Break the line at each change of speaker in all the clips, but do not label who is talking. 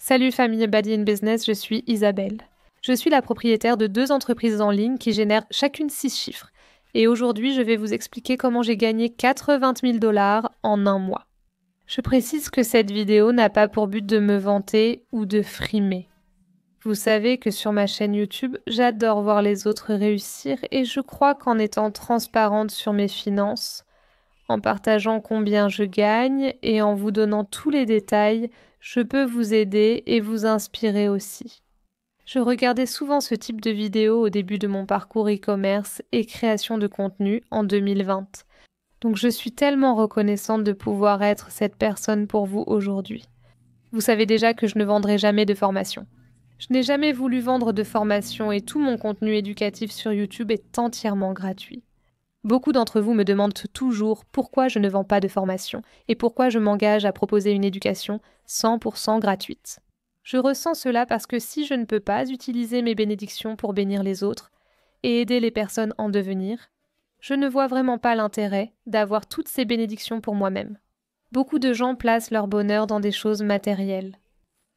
Salut famille Body in Business, je suis Isabelle. Je suis la propriétaire de 2 entreprises en ligne qui génèrent chacune 6 chiffres. Et aujourd'hui, je vais vous expliquer comment j'ai gagné 80 000 $ en un mois. Je précise que cette vidéo n'a pas pour but de me vanter ou de frimer. Vous savez que sur ma chaîne YouTube, j'adore voir les autres réussir et je crois qu'en étant transparente sur mes finances, en partageant combien je gagne et en vous donnant tous les détails, je peux vous aider et vous inspirer aussi. Je regardais souvent ce type de vidéos au début de mon parcours e-commerce et création de contenu en 2020. Donc je suis tellement reconnaissante de pouvoir être cette personne pour vous aujourd'hui. Vous savez déjà que je ne vendrai jamais de formation. Je n'ai jamais voulu vendre de formation et tout mon contenu éducatif sur YouTube est entièrement gratuit. Beaucoup d'entre vous me demandent toujours pourquoi je ne vends pas de formation et pourquoi je m'engage à proposer une éducation 100% gratuite. Je ressens cela parce que si je ne peux pas utiliser mes bénédictions pour bénir les autres et aider les personnes en devenir, je ne vois vraiment pas l'intérêt d'avoir toutes ces bénédictions pour moi-même. Beaucoup de gens placent leur bonheur dans des choses matérielles.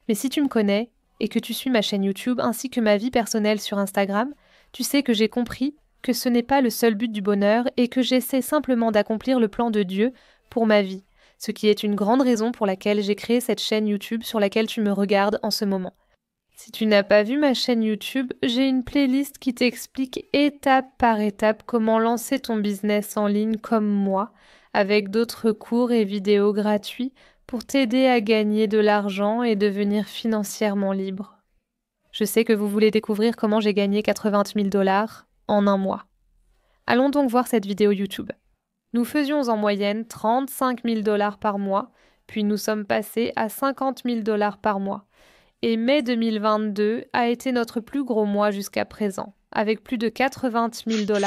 Mais si tu me connais et que tu suis ma chaîne YouTube ainsi que ma vie personnelle sur Instagram, tu sais que j'ai compris que ce n'est pas le seul but du bonheur et que j'essaie simplement d'accomplir le plan de Dieu pour ma vie, ce qui est une grande raison pour laquelle j'ai créé cette chaîne YouTube sur laquelle tu me regardes en ce moment. Si tu n'as pas vu ma chaîne YouTube, j'ai une playlist qui t'explique étape par étape comment lancer ton business en ligne comme moi, avec d'autres cours et vidéos gratuits pour t'aider à gagner de l'argent et devenir financièrement libre. Je sais que vous voulez découvrir comment j'ai gagné 80 000 $ en un mois. Allons donc voir cette vidéo YouTube. Nous faisions en moyenne 35 000 $ par mois, puis nous sommes passés à 50 000 $ par mois. Et mai 2022 a été notre plus gros mois jusqu'à présent, avec plus de 80 000 $.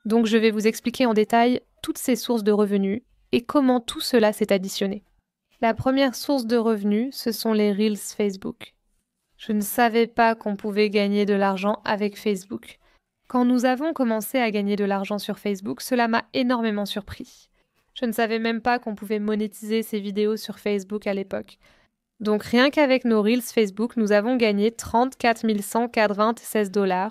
Donc je vais vous expliquer en détail toutes ces sources de revenus et comment tout cela s'est additionné. La première source de revenus, ce sont les Reels Facebook. Je ne savais pas qu'on pouvait gagner de l'argent avec Facebook. Quand nous avons commencé à gagner de l'argent sur Facebook, cela m'a énormément surpris. Je ne savais même pas qu'on pouvait monétiser ces vidéos sur Facebook à l'époque. Donc rien qu'avec nos Reels Facebook, nous avons gagné 34 196 $.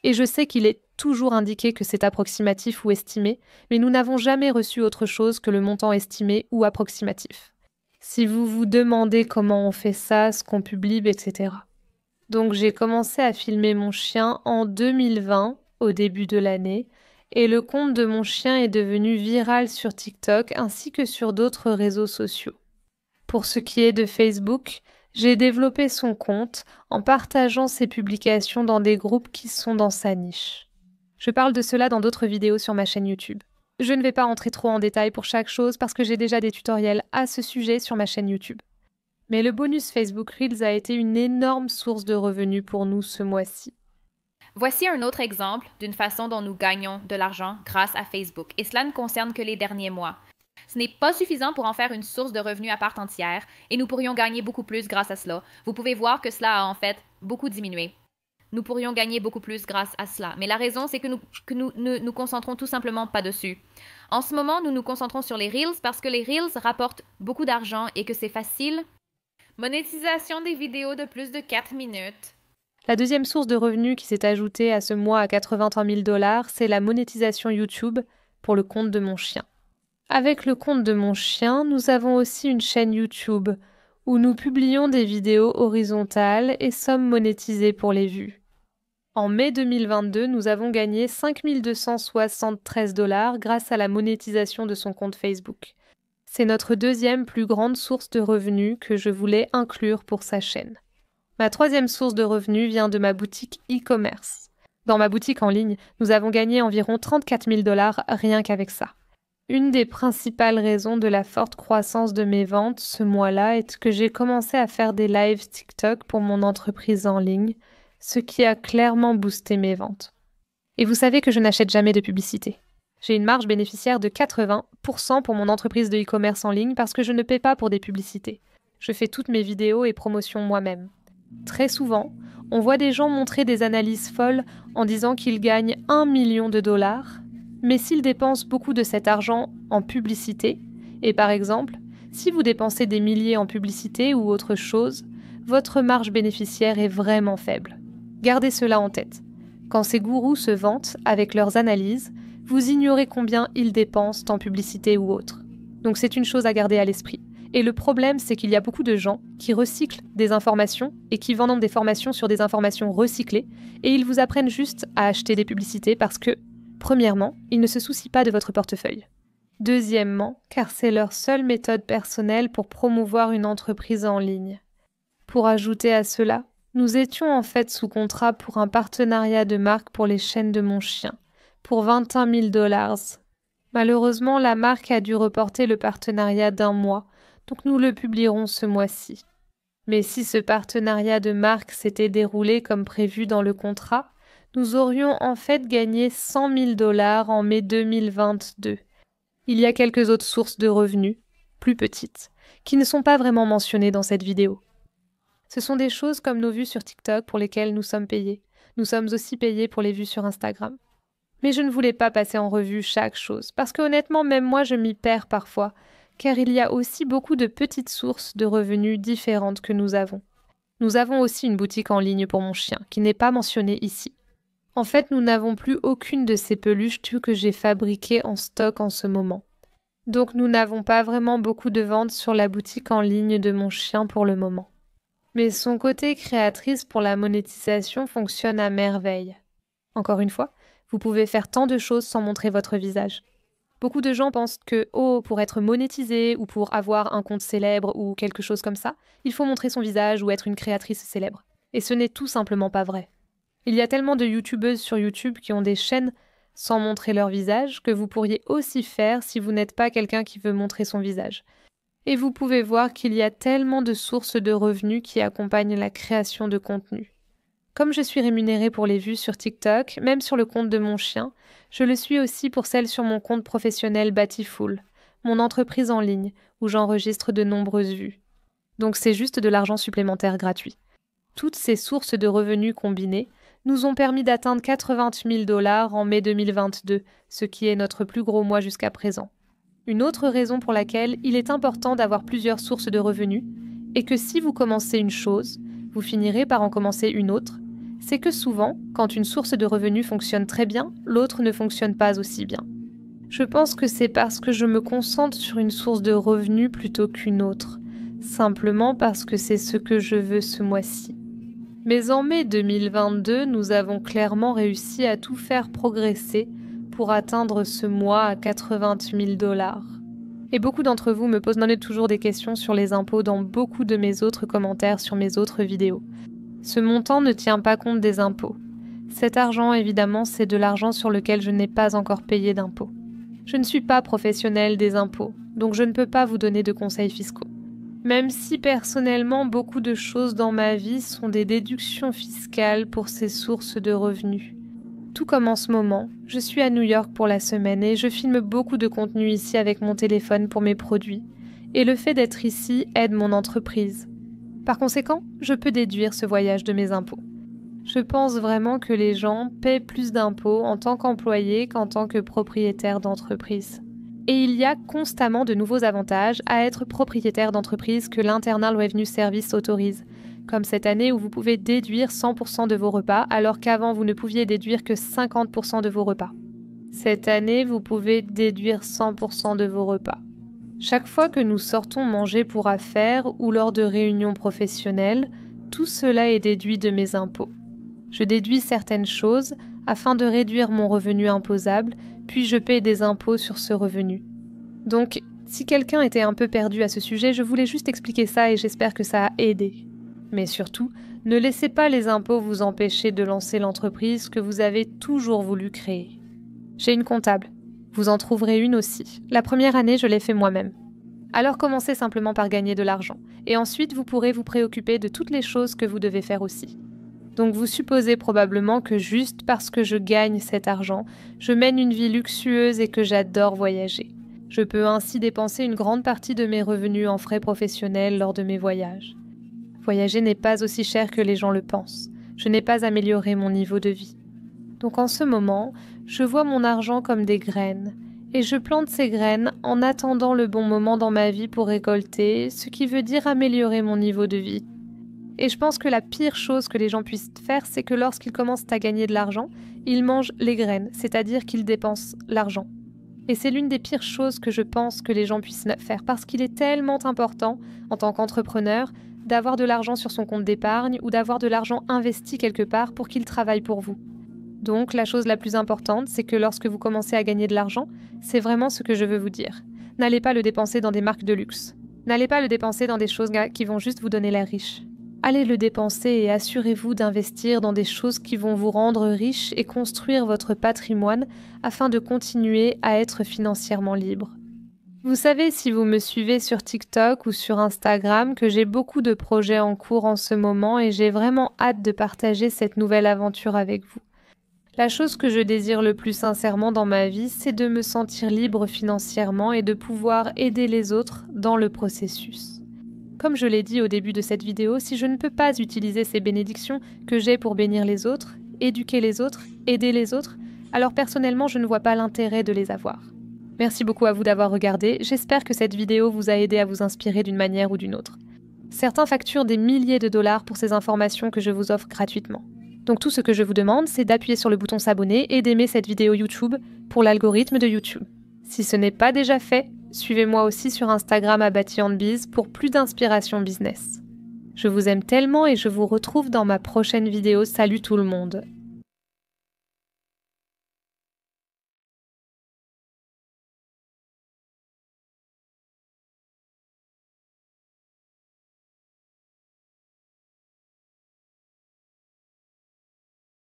Et je sais qu'il est toujours indiqué que c'est approximatif ou estimé, mais nous n'avons jamais reçu autre chose que le montant estimé ou approximatif. Si vous vous demandez comment on fait ça, ce qu'on publie, etc. Donc j'ai commencé à filmer mon chien en 2020, au début de l'année, et le compte de mon chien est devenu viral sur TikTok ainsi que sur d'autres réseaux sociaux. Pour ce qui est de Facebook, j'ai développé son compte en partageant ses publications dans des groupes qui sont dans sa niche. Je parle de cela dans d'autres vidéos sur ma chaîne YouTube. Je ne vais pas entrer trop en détail pour chaque chose parce que j'ai déjà des tutoriels à ce sujet sur ma chaîne YouTube. Mais le bonus Facebook Reels a été une énorme source de revenus pour nous ce mois-ci.
Voici un autre exemple d'une façon dont nous gagnons de l'argent grâce à Facebook, et cela ne concerne que les derniers mois. Ce n'est pas suffisant pour en faire une source de revenus à part entière, et nous pourrions gagner beaucoup plus grâce à cela. Vous pouvez voir que cela a en fait beaucoup diminué. Nous pourrions gagner beaucoup plus grâce à cela, mais la raison c'est que nous ne nous concentrons tout simplement pas dessus. En ce moment, nous nous concentrons sur les Reels parce que les Reels rapportent beaucoup d'argent et que c'est facile. Monétisation des vidéos de plus de 4 minutes.
La deuxième source de revenus qui s'est ajoutée à ce mois à 81 000 $, c'est la monétisation YouTube pour le compte de mon chien. Avec le compte de mon chien, nous avons aussi une chaîne YouTube où nous publions des vidéos horizontales et sommes monétisés pour les vues. En mai 2022, nous avons gagné 5 273 $ grâce à la monétisation de son compte Facebook. C'est notre deuxième plus grande source de revenus que je voulais inclure pour sa chaîne. Ma troisième source de revenus vient de ma boutique e-commerce. Dans ma boutique en ligne, nous avons gagné environ 34 000 $ rien qu'avec ça. Une des principales raisons de la forte croissance de mes ventes ce mois-là est que j'ai commencé à faire des lives TikTok pour mon entreprise en ligne, ce qui a clairement boosté mes ventes. Et vous savez que je n'achète jamais de publicité. J'ai une marge bénéficiaire de 80% pour mon entreprise de e-commerce en ligne parce que je ne paie pas pour des publicités. Je fais toutes mes vidéos et promotions moi-même. Très souvent, on voit des gens montrer des analyses folles en disant qu'ils gagnent 1 million de $, mais s'ils dépensent beaucoup de cet argent en publicité, et par exemple, Si vous dépensez des milliers en publicité ou autre chose, votre marge bénéficiaire est vraiment faible. Gardez cela en tête. Quand ces gourous se vantent avec leurs analyses, vous ignorez combien ils dépensent en publicité ou autre. Donc c'est une chose à garder à l'esprit. Et le problème, c'est qu'il y a beaucoup de gens qui recyclent des informations et qui vendent des formations sur des informations recyclées, et ils vous apprennent juste à acheter des publicités parce que, premièrement, ils ne se soucient pas de votre portefeuille. Deuxièmement, car c'est leur seule méthode personnelle pour promouvoir une entreprise en ligne. Pour ajouter à cela, nous étions en fait sous contrat pour un partenariat de marque pour les chaînes de mon chien, pour 21 000 $. Malheureusement, la marque a dû reporter le partenariat d'1 mois, donc nous le publierons ce mois-ci. Mais si ce partenariat de marque s'était déroulé comme prévu dans le contrat, nous aurions en fait gagné 100 000 $ en mai 2022. Il y a quelques autres sources de revenus, plus petites, qui ne sont pas vraiment mentionnées dans cette vidéo. Ce sont des choses comme nos vues sur TikTok pour lesquelles nous sommes payés. Nous sommes aussi payés pour les vues sur Instagram. Mais je ne voulais pas passer en revue chaque chose, parce que honnêtement, même moi, je m'y perds parfois, car il y a aussi beaucoup de petites sources de revenus différentes que nous avons. Nous avons aussi une boutique en ligne pour mon chien, qui n'est pas mentionnée ici. En fait, nous n'avons plus aucune de ces peluches que j'ai fabriquées en stock en ce moment. Donc nous n'avons pas vraiment beaucoup de ventes sur la boutique en ligne de mon chien pour le moment. Mais son côté créatrice pour la monétisation fonctionne à merveille. Encore une fois, vous pouvez faire tant de choses sans montrer votre visage. Beaucoup de gens pensent que, pour être monétisé ou pour avoir un compte célèbre ou quelque chose comme ça, il faut montrer son visage ou être une créatrice célèbre. Et ce n'est tout simplement pas vrai. Il y a tellement de youtubeuses sur YouTube qui ont des chaînes sans montrer leur visage que vous pourriez aussi faire si vous n'êtes pas quelqu'un qui veut montrer son visage. Et vous pouvez voir qu'il y a tellement de sources de revenus qui accompagnent la création de contenu. Comme je suis rémunérée pour les vues sur TikTok, même sur le compte de mon chien, je le suis aussi pour celles sur mon compte professionnel Batiful, mon entreprise en ligne, où j'enregistre de nombreuses vues. Donc c'est juste de l'argent supplémentaire gratuit. Toutes ces sources de revenus combinées nous ont permis d'atteindre 80 000 $ en mai 2022, ce qui est notre plus gros mois jusqu'à présent. Une autre raison pour laquelle il est important d'avoir plusieurs sources de revenus est que si vous commencez une chose, vous finirez par en commencer une autre, c'est que souvent, quand une source de revenus fonctionne très bien, l'autre ne fonctionne pas aussi bien. Je pense que c'est parce que je me concentre sur une source de revenus plutôt qu'une autre, simplement parce que c'est ce que je veux ce mois-ci. Mais en mai 2022, nous avons clairement réussi à tout faire progresser pour atteindre ce mois à 80 000 $. Et beaucoup d'entre vous me posent toujours des questions sur les impôts dans beaucoup de mes autres commentaires sur mes autres vidéos. Ce montant ne tient pas compte des impôts. Cet argent, évidemment, c'est de l'argent sur lequel je n'ai pas encore payé d'impôts. Je ne suis pas professionnelle des impôts, donc je ne peux pas vous donner de conseils fiscaux. Même si personnellement, beaucoup de choses dans ma vie sont des déductions fiscales pour ces sources de revenus. Tout comme en ce moment, je suis à New York pour la semaine et je filme beaucoup de contenu ici avec mon téléphone pour mes produits. Et le fait d'être ici aide mon entreprise. Par conséquent, je peux déduire ce voyage de mes impôts. Je pense vraiment que les gens paient plus d'impôts en tant qu'employés qu'en tant que propriétaires d'entreprise. Et il y a constamment de nouveaux avantages à être propriétaire d'entreprise que l'Internal Revenue Service autorise, comme cette année où vous pouvez déduire 100% de vos repas alors qu'avant vous ne pouviez déduire que 50% de vos repas. Cette année, vous pouvez déduire 100% de vos repas. Chaque fois que nous sortons manger pour affaires ou lors de réunions professionnelles, tout cela est déduit de mes impôts. Je déduis certaines choses afin de réduire mon revenu imposable, puis je paie des impôts sur ce revenu. Donc, si quelqu'un était un peu perdu à ce sujet, je voulais juste expliquer ça et j'espère que ça a aidé. Mais surtout, ne laissez pas les impôts vous empêcher de lancer l'entreprise que vous avez toujours voulu créer. J'ai une comptable. Vous en trouverez une aussi. La première année, je l'ai fait moi-même. Alors commencez simplement par gagner de l'argent. Et ensuite, vous pourrez vous préoccuper de toutes les choses que vous devez faire aussi. Donc vous supposez probablement que juste parce que je gagne cet argent, je mène une vie luxueuse et que j'adore voyager. Je peux ainsi dépenser une grande partie de mes revenus en frais professionnels lors de mes voyages. Voyager n'est pas aussi cher que les gens le pensent. Je n'ai pas amélioré mon niveau de vie. Donc en ce moment, je vois mon argent comme des graines Et je plante ces graines en attendant le bon moment dans ma vie pour récolter, ce qui veut dire améliorer mon niveau de vie. Et je pense que la pire chose que les gens puissent faire, c'est que lorsqu'ils commencent à gagner de l'argent, ils mangent les graines, c'est-à-dire qu'ils dépensent l'argent. Et c'est l'une des pires choses que je pense que les gens puissent faire, parce qu'il est tellement important, en tant qu'entrepreneur, d'avoir de l'argent sur son compte d'épargne ou d'avoir de l'argent investi quelque part pour qu'il travaille pour vous. Donc, la chose la plus importante, c'est que lorsque vous commencez à gagner de l'argent, c'est vraiment ce que je veux vous dire. N'allez pas le dépenser dans des marques de luxe. N'allez pas le dépenser dans des choses qui vont juste vous donner l'air riche. Allez le dépenser et assurez-vous d'investir dans des choses qui vont vous rendre riche et construire votre patrimoine afin de continuer à être financièrement libre. Vous savez, si vous me suivez sur TikTok ou sur Instagram, que j'ai beaucoup de projets en cours en ce moment et j'ai vraiment hâte de partager cette nouvelle aventure avec vous. La chose que je désire le plus sincèrement dans ma vie, c'est de me sentir libre financièrement et de pouvoir aider les autres dans le processus. Comme je l'ai dit au début de cette vidéo, si je ne peux pas utiliser ces bénédictions que j'ai pour bénir les autres, éduquer les autres, aider les autres, alors personnellement je ne vois pas l'intérêt de les avoir. Merci beaucoup à vous d'avoir regardé, j'espère que cette vidéo vous a aidé à vous inspirer d'une manière ou d'une autre. Certains facturent des milliers de dollars pour ces informations que je vous offre gratuitement. Donc tout ce que je vous demande, c'est d'appuyer sur le bouton s'abonner et d'aimer cette vidéo YouTube pour l'algorithme de YouTube. Si ce n'est pas déjà fait, suivez-moi aussi sur Instagram @BatiandBiz pour plus d'inspiration business. Je vous aime tellement et je vous retrouve dans ma prochaine vidéo. Salut tout le monde!